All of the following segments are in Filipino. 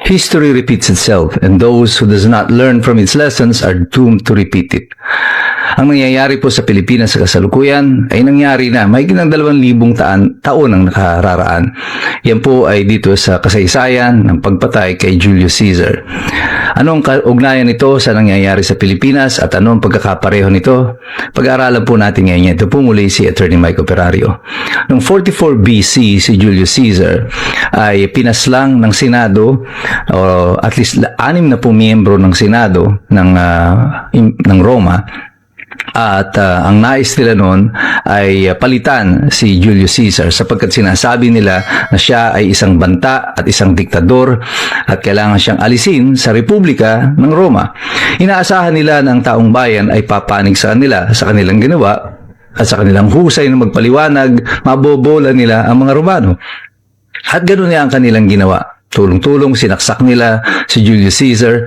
History repeats itself, and those who does not learn from its lessons are doomed to repeat it. Ang nangyayari po sa Pilipinas sa kasalukuyan ay nangyari na mahigit ng 2,000 taon ang nakararaan. Yan po ay dito sa kasaysayan ng pagpatay kay Julius Caesar. Anong kaugnayan nito sa nangyayari sa Pilipinas at anong pagkakapareho nito? Pag-aaralan po natin ngayon. Ito po muli si Attorney Mike Operario. Noong 44 BC, si Julius Caesar ay pinaslang ng Senado o at least 6 na po miyembro ng Senado ng Roma. At ang nais nila noon ay palitan si Julius Caesar sapagkat sinasabi nila na siya ay isang banta at isang diktador at kailangan siyang alisin sa Republika ng Roma. Inaasahan nila na ang taong bayan ay papanig sa kanila sa kanilang ginawa at sa kanilang husay na magpaliwanag, mabobola nila ang mga Romano. At ganoon niya ang kanilang ginawa. Tulong-tulong sinaksak nila si Julius Caesar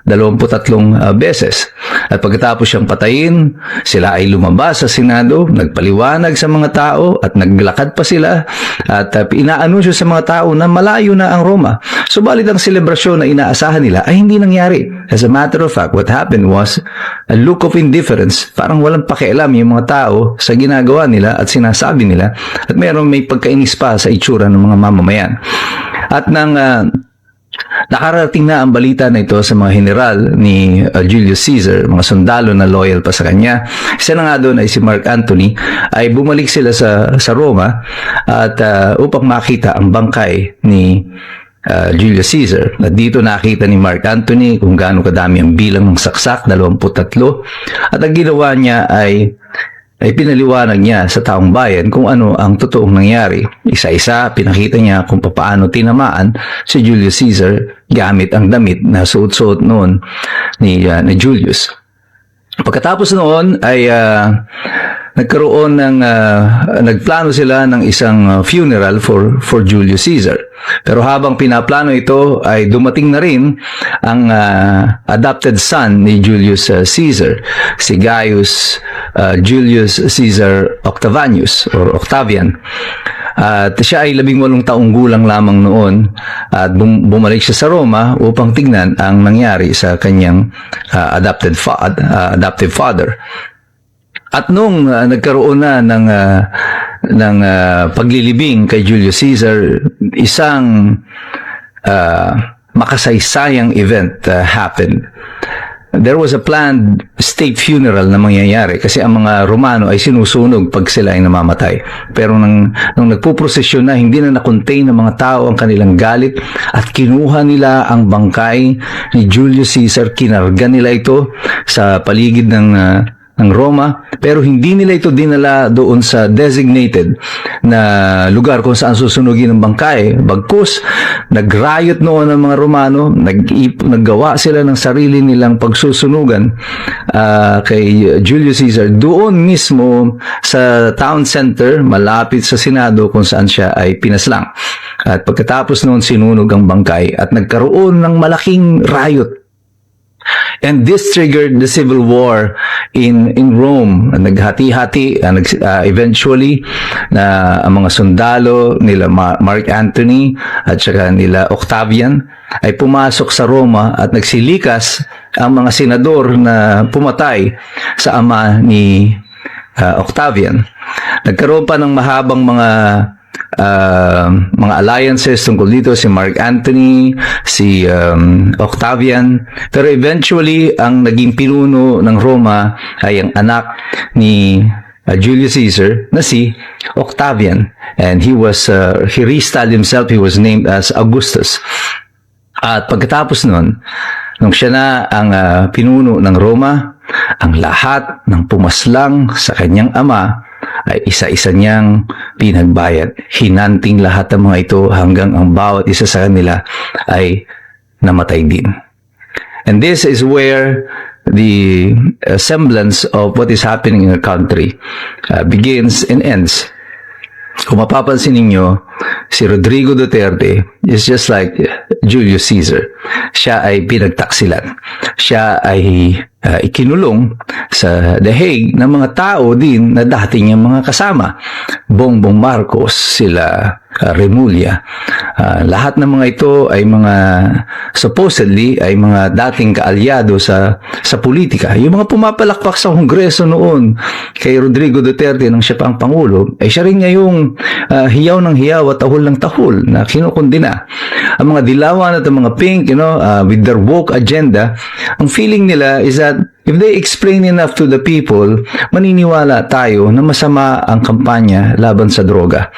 23 beses. At pagkatapos siyang patayin, sila ay lumabas sa Senado, nagpaliwanag sa mga tao at naglakad pa sila at inaanunsyo sa mga tao na malayo na ang Roma. Subalit ang selebrasyon na inaasahan nila ay hindi nangyari. As a matter of fact, what happened was a look of indifference. Parang walang pakialam yung mga tao sa ginagawa nila at sinasabi nila at may pagkainis pa sa itsura ng mga mamamayan. At nakarating na ang balita na ito sa mga general ni Julius Caesar, mga sundalo na loyal pa sa kanya. Isa na nga doon ay si Mark Antony, ay bumalik sila sa Roma at upang makita ang bangkay ni Julius Caesar. At dito nakita ni Mark Antony kung gaano kadami ang bilang ng saksak, 23. At ang ginawa niya ay pinaliwanag niya sa taong bayan kung ano ang totoong nangyari. Isa-isa, pinakita niya kung paano tinamaan si Julius Caesar gamit ang damit na suot-suot noon ni Julius. Pagkatapos noon ay nagkaroon nagplano sila ng isang funeral for Julius Caesar. Pero habang pinaplano ito ay dumating na rin ang adopted son ni Julius Caesar, si Gaius Julius Caesar Octavianus or Octavian. At siya ay 18 taong gulang lamang noon at bumalik siya sa Roma upang tignan ang nangyari sa kanyang adoptive father. At nung nagkaroon na ng paglilibing kay Julius Caesar, isang makasaysayang event happened. There was a planned state funeral na mangyayari kasi ang mga Romano ay sinusunog pag sila ay namamatay. Pero nung nagpuprosesyon na, hindi na na-contain ng mga tao ang kanilang galit at kinuha nila ang bangkay ni Julius Caesar, kinarga nila ito sa paligid ng Roma, pero hindi nila ito dinala doon sa designated na lugar kung saan susunugin ang bangkay. Bagkus, nag-riot noon ang mga Romano, naggawa sila ng sarili nilang pagsusunugan kay Julius Caesar doon mismo sa town center, malapit sa Senado kung saan siya ay pinaslang. At pagkatapos noon, sinunog ang bangkay at nagkaroon ng malaking riot. And this triggered the civil war in Rome. Naghati-hati eventually na ang mga sundalo nila Mark Antony at saka nila Octavian ay pumasok sa Roma at nagsilikas ang mga senador na pumatay sa ama ni Octavian. Nagkaroon pa ng mahabang mga alliances tungkol dito, si Mark Antony, si Octavian, pero eventually ang naging pinuno ng Roma ay ang anak ni Julius Caesar na si Octavian, and he restyled himself, he was named as Augustus. At pagkatapos nun, nung siya na ang pinuno ng Roma, ang lahat ng pumaslang sa kanyang ama ay isa-isa niyang pinagbayad. Hinanting lahat ng mga ito hanggang ang bawat isa sa kanila ay namatay din. And this is where the semblance of what is happening in our country begins and ends. Kung mapapansin ninyo, si Rodrigo Duterte is just like Julius Caesar. Siya ay pinagtaksilan. Siya ay ikinulong sa The Hague ng mga tao din na dati niyang mga kasama. Bongbong Marcos, sila Remulla. Lahat ng mga ito ay mga supposedly ay mga dating kaalyado sa politika. Yung mga pumapalakpak sa Kongreso noon kay Rodrigo Duterte nang siya pa ang Pangulo, ay siya rin niya yung hiyaw ng hiyaw at tahol ng tahol na kinukundina. Ang mga dilawan at ang mga pink, with their woke agenda, ang feeling nila is that if they explain enough to the people, maniniwala tayo na masama ang kampanya laban sa droga.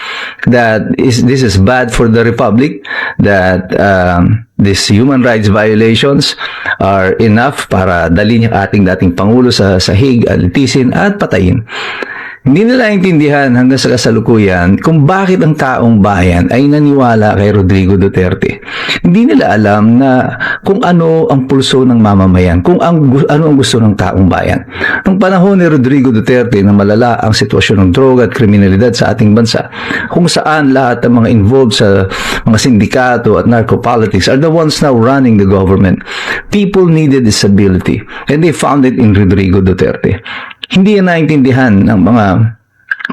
This is bad for the Republic, that these human rights violations are enough para dalhin yung ating dating Pangulo sa sahig, alitisin at patayin. Hindi nila intindihan hanggang sa kasalukuyan kung bakit ang taong bayan ay naniwala kay Rodrigo Duterte. Hindi nila alam na kung ano ang pulso ng mamamayan, kung ano ang gusto ng taong bayan. Nung panahon ni Rodrigo Duterte na malala ang sitwasyon ng droga at kriminalidad sa ating bansa, kung saan lahat ng mga involved sa mga sindikato at narco-politics are the ones now running the government, people needed stability, and they found it in Rodrigo Duterte. Hindi yan naintindihan ng mga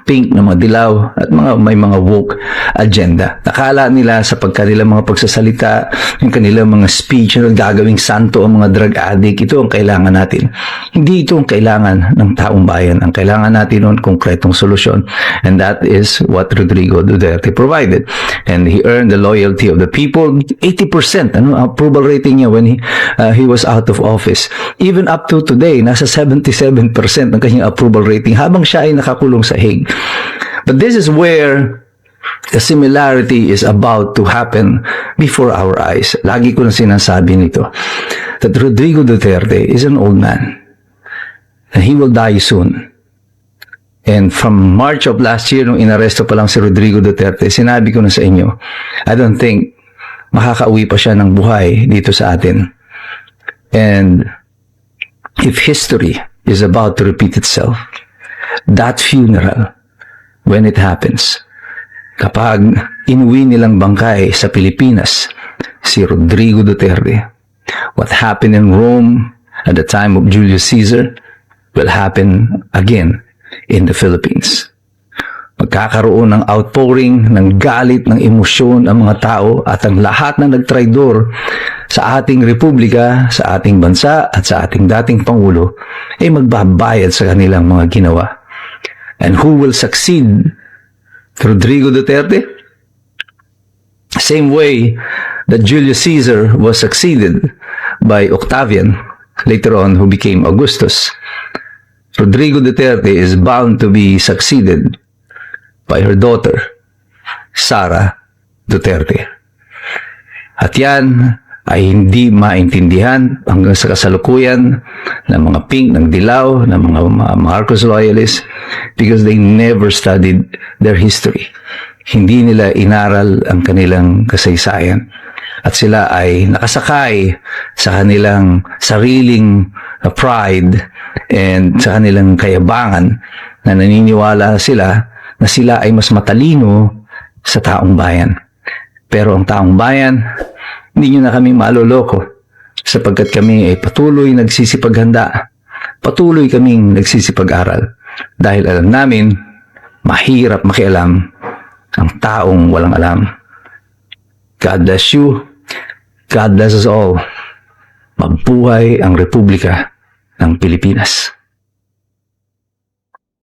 pink, ng mga dilaw at may mga woke agenda. Nakala nila sa pagkanilang mga pagsasalita, yung kanilang mga speech na gagawing santo ang mga drug addict, ito ang kailangan natin. Hindi ito ang kailangan ng taong bayan. Ang kailangan natin noon konkretong solusyon, and that is what Rodrigo Duterte provided. And he earned the loyalty of the people. 80% approval rating niya when he was out of office. Even up to today, nasa 77% ng kanyang approval rating habang siya ay nakakulong sa Hague. But this is where the similarity is about to happen before our eyes. Lagi ko na sinasabi nito, that Rodrigo Duterte is an old man, and he will die soon. And from March of last year, nung inaresto pa lang si Rodrigo Duterte, sinabi ko na sa inyo, I don't think makakauwi pa siya ng buhay dito sa atin. And if history is about to repeat itself, that funeral, when it happens, kapag inuwi nilang bangkay sa Pilipinas si Rodrigo Duterte, what happened in Rome at the time of Julius Caesar will happen again in the Philippines. Magkakaroon ng outpouring, ng galit, ng emosyon ang mga tao, at ang lahat na nagtraidor sa ating republika, sa ating bansa at sa ating dating Pangulo ay magbabayad sa kanilang mga ginawa. And who will succeed Rodrigo Duterte? Same way that Julius Caesar was succeeded by Octavian, later on who became Augustus. Rodrigo Duterte is bound to be succeeded by her daughter, Sara Duterte. At yan ay hindi maintindihan hanggang sa kasalukuyan ng mga pink, ng dilaw, ng mga Marcos loyalists, because they never studied their history. Hindi nila inaral ang kanilang kasaysayan. At sila ay nakasakay sa kanilang sariling pride and sa kanilang kayabangan, na naniniwala sila na sila ay mas matalino sa taong bayan. Pero ang taong bayan, hindi nyo na kami maloloko, sapagkat kami ay patuloy nagsisipaghanda, patuloy kaming nagsisipag-aral, dahil alam namin mahirap makialam ang taong walang alam. God bless you. God bless us all. Magbuhay ang Republika ng Pilipinas.